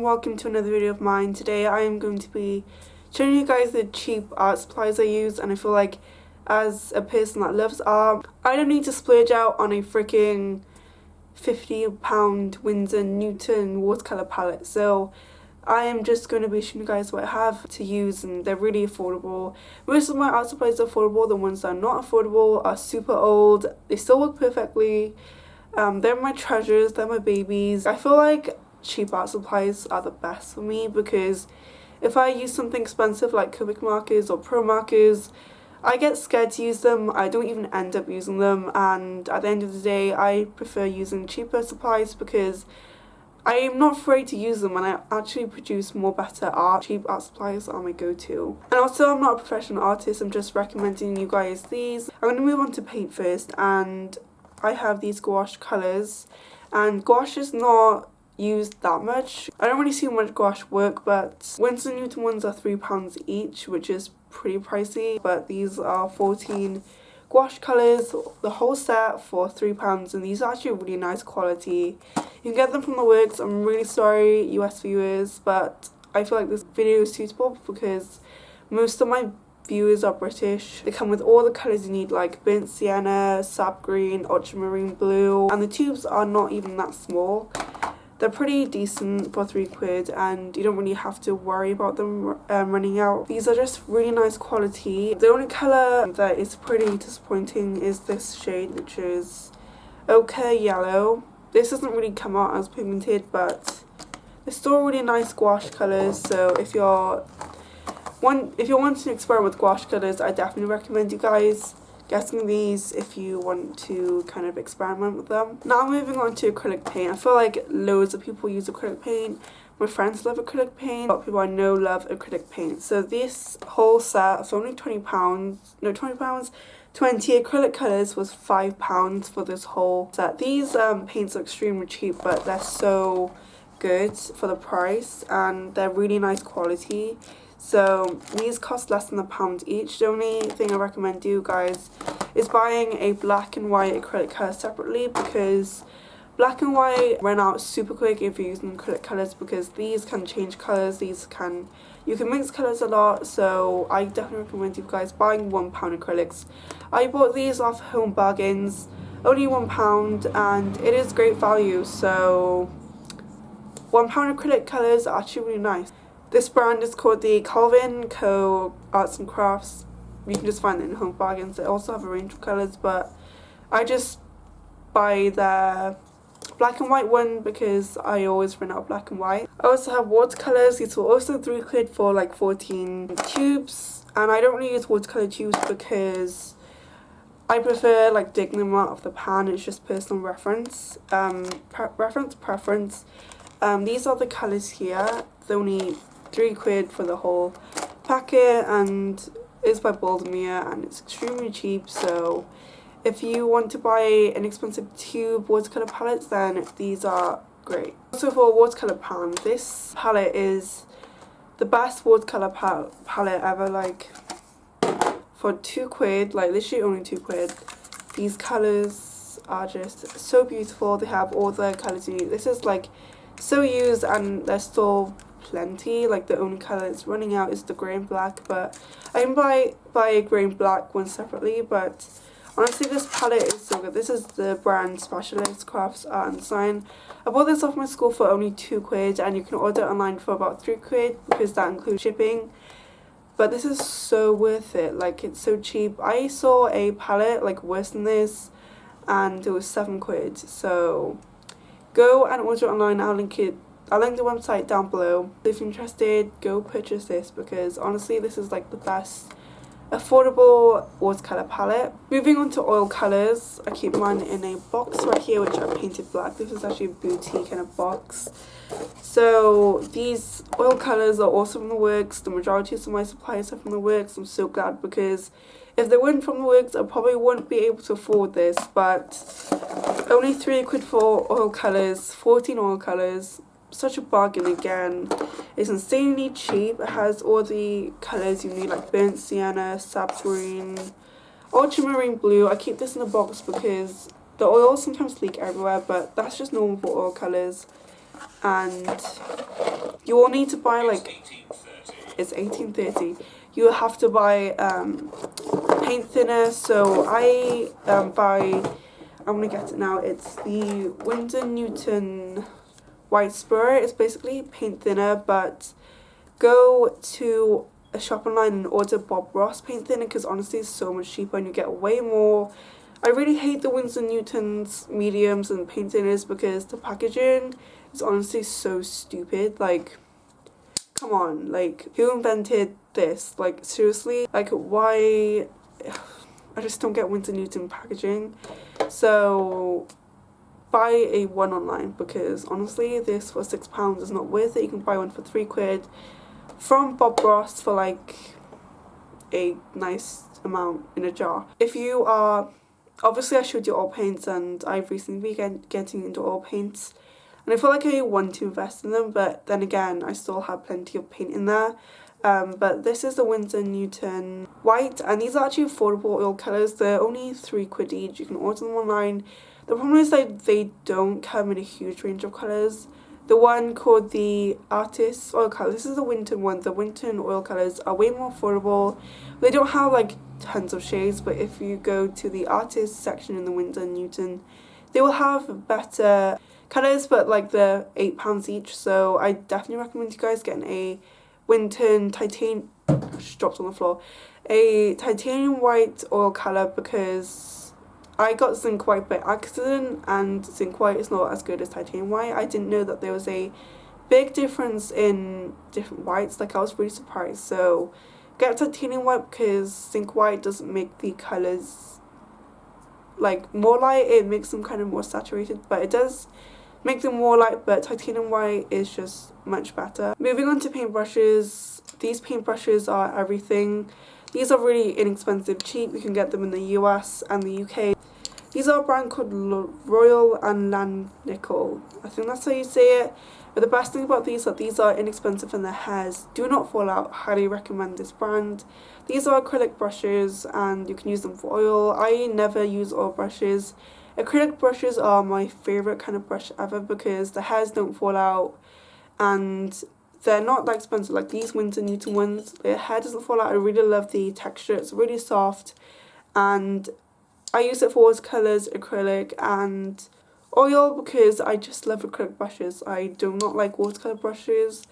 welcome to another video of mine. Today I am going to be showing you guys the cheap art supplies I use, and I feel like as a person that loves art, I don't need to splurge out on a freaking £50 Winsor Newton watercolour palette. So I am just going to be showing you guys what I have to use, and they're really affordable. Most of my art supplies are affordable. The ones that are not affordable are super old. They still work perfectly. They're my treasures, they're my babies. I feel like cheap art supplies are the best for me because if I use something expensive like Copic markers or Pro markers, I get scared to use them. I don't even end up using them, and at the end of the day I prefer using cheaper supplies because I am not afraid to use them and I actually produce more better art. Cheap art supplies are my go-to. And also, I'm not a professional artist, I'm just recommending you guys these. I'm going to move on to paint first, and I have these gouache colours, and gouache is not used that much. I don't really see much gouache work, but Winsor Newton ones are £3 each, which is pretty pricey, but these are 14 gouache colours, the whole set for £3, and these are actually really nice quality. You can get them from the works. I'm really sorry US viewers, but I feel like this video is suitable because most of my viewers are British. They come with all the colours you need, like burnt sienna, sap green, ultramarine blue, and the tubes are not even that small. They're pretty decent for £3, and you don't really have to worry about them running out. These are just really nice quality. The only colour that is pretty disappointing is this shade, which is ochre yellow. This doesn't really come out as pigmented, but they're still really nice gouache colours. So if you're wanting to experiment with gouache colours, I definitely recommend you guys getting these if you want to kind of experiment with them. Now moving on to acrylic paint. I feel like loads of people use acrylic paint. My friends love acrylic paint. A lot of people I know love acrylic paint. So this whole set for only £20, 20 acrylic colours was £5 for this whole set. These paints are extremely cheap, but they're so good for the price and they're really nice quality. So these cost less than £1 each. The only thing I recommend you guys is buying a black and white acrylic colour separately, because black and white run out super quick if you're using acrylic colours, because these can change colours, you can mix colours a lot. So I definitely recommend you guys buying £1 acrylics. I bought these off Home Bargains, only £1, and it is great value. So £1 acrylic colours are actually really nice. This brand is called the Calvin Co Arts and Crafts. You can just find it in Home Bargains. They also have a range of colours, but I just buy the black and white one because I always run out of black and white. I also have watercolours. These were also £3 for like 14 tubes, and I don't really use watercolour tubes because I prefer like digging them out of the pan. It's just personal preference. Preference. These are the colours here. They're only £3 for the whole packet, and it's by Baldermere and it's extremely cheap. So if you want to buy an expensive tube watercolour palettes, then these are great. Also for a watercolour pan, this palette is the best watercolour palette ever. Like for £2, like literally only £2, these colours are just so beautiful. They have all the colours you need. This is like so used and there's still plenty. Like the only colour that's running out is the grey and black, but I can buy a grey and black one separately. But honestly, this palette is so good. This is the brand Specialist Crafts Art and Design. I bought this off my school for only £2, and you can order it online for about £3 because that includes shipping. But this is so worth it. Like, it's so cheap. I saw a palette like worse than this and it was £7. So go and order it online. I'll link the website down below. If you're interested, go purchase this because honestly this is like the best affordable watercolour palette. Moving on to oil colours, I keep mine in a box right here which I painted black. This is actually a boutique kind of box. So these oil colours are also from the works. The majority of my supplies are from the works. I'm so glad, because if they weren't from the works I probably wouldn't be able to afford this. But only £3 for oil colours, 14 oil colours. Such a bargain again. It's insanely cheap. It has all the colours you need, like burnt sienna, sap green, ultramarine blue. I keep this in a box because the oils sometimes leak everywhere, but that's just normal for oil colours. And you will need to buy like, it's 1830. You will have to buy paint thinner. So I buy, I'm gonna get it now, it's the Winsor Newton White Spirit. It's basically paint thinner, but go to a shop online and order Bob Ross paint thinner, because honestly it's so much cheaper and you get way more. I really hate the Winsor Newton's mediums and paint thinners because the packaging is honestly so stupid. Like, come on, like, who invented this? Like, seriously, like, why? I just don't get Winsor Newton packaging. So buy a one online, because honestly this for £6 is not worth it. You can buy one for £3 from Bob Ross for like a nice amount in a jar. If you are, obviously I showed you oil paints and I've recently been getting into oil paints and I feel like I want to invest in them, but then again I still have plenty of paint in there. But this is the Winsor Newton White, and these are actually affordable oil colours. They're only £3 each. You can order them online. The problem is that they don't come in a huge range of colours. The one called the Artist Oil Colour, this is the Winton one. The Winton oil colours are way more affordable. They don't have like tons of shades, but if you go to the Artist section in the Winsor Newton, they will have better colours, but like they're £8 each. So I definitely recommend you guys getting a Winton titanium, just dropped on the floor, a titanium white oil colour, because I got zinc white by accident and zinc white is not as good as titanium white. I didn't know that there was a big difference in different whites. Like, I was really surprised. So get titanium white, because zinc white doesn't make the colours like more light. It makes them kind of more saturated, but it does make them more light, but titanium white is just much better. Moving on to paintbrushes. These paintbrushes are everything. These are really inexpensive, cheap. You can get them in the US and the UK. These are a brand called Royal and Landnickel. I think that's how you say it. But the best thing about these is that these are inexpensive and their hairs do not fall out. Highly recommend this brand. These are acrylic brushes and you can use them for oil. I never use oil brushes. Acrylic brushes are my favourite kind of brush ever, because the hairs don't fall out and they're not that expensive. Like these Winsor Newton ones, their hair doesn't fall out. I really love the texture. It's really soft and I use it for watercolours, acrylic and oil, because I just love acrylic brushes. I do not like watercolour brushes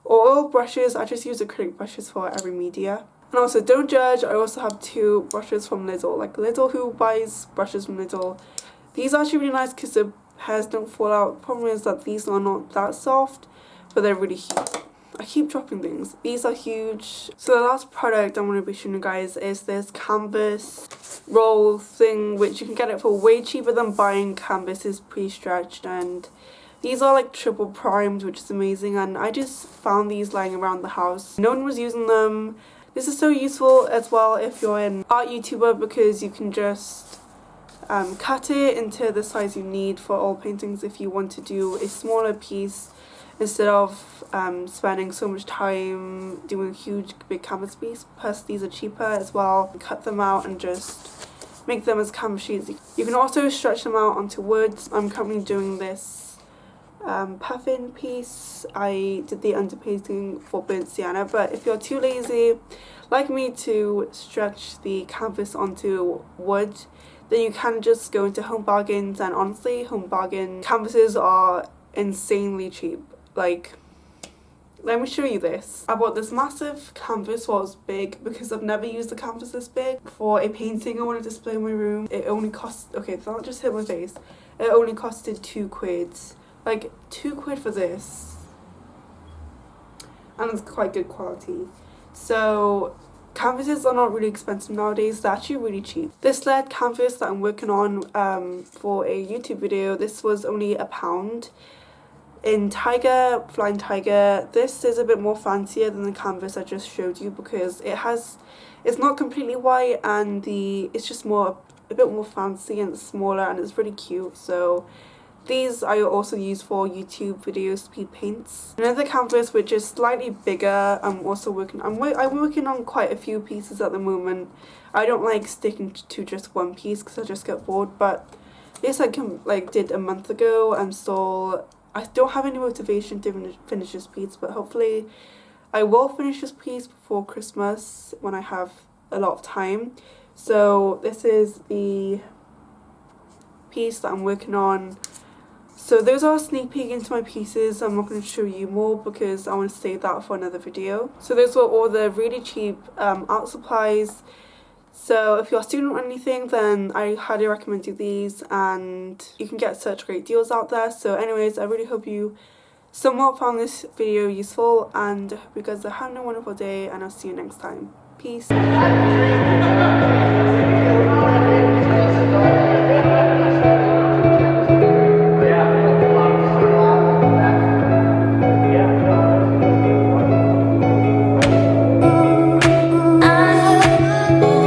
or oil brushes. I just use acrylic brushes for every media. And also, don't judge, I also have two brushes from Lidl. Like Lidl, who buys brushes from Lidl? These are actually really nice because the hairs don't fall out. The problem is that these are not that soft, but they're really huge. I keep dropping things. These are huge. So the last product I'm going to be showing you guys is this canvas roll thing, which you can get it for way cheaper than buying canvases pre-stretched, and these are like triple primed, which is amazing, and I just found these lying around the house. No one was using them. This is so useful as well if you're an art YouTuber, because you can just cut it into the size you need for all paintings if you want to do a smaller piece instead of spending so much time doing a huge big canvas piece. Plus these are cheaper as well. Cut them out and just make them as canvas sheets. You can also stretch them out onto wood. I'm currently doing this puffin piece. I did the underpainting for burnt sienna, but if you're too lazy like me to stretch the canvas onto wood, then you can just go into Home Bargains, and honestly Home Bargain canvases are insanely cheap. Like, let me show you this. I bought this massive canvas, well, it's big because I've never used a canvas this big, for a painting I want to display in my room. It only cost, okay, that just hit my face. It only costed £2. Like, £2 for this. And it's quite good quality. So canvases are not really expensive nowadays, they're actually really cheap. This lead canvas that I'm working on for a YouTube video, this was only £1. In Tiger, Flying Tiger, this is a bit more fancier than the canvas I just showed you, because it's not completely white and it's just a bit more fancy and smaller, and it's really cute. So these I also use for YouTube video speed paints. Another canvas which is slightly bigger, I'm working on quite a few pieces at the moment. I don't like sticking to just one piece because I just get bored, but this I did a month ago. I'm still I don't have any motivation to finish this piece, but hopefully I will finish this piece before Christmas when I have a lot of time. So this is the piece that I'm working on. So those are a sneak peek into my pieces. I'm not going to show you more because I want to save that for another video. So those were all the really cheap art supplies. So if you're a student or anything, then I highly recommend you these, and you can get such great deals out there. So anyways, I really hope you somewhat found this video useful, and I hope you guys are having a wonderful day, and I'll see you next time. Peace.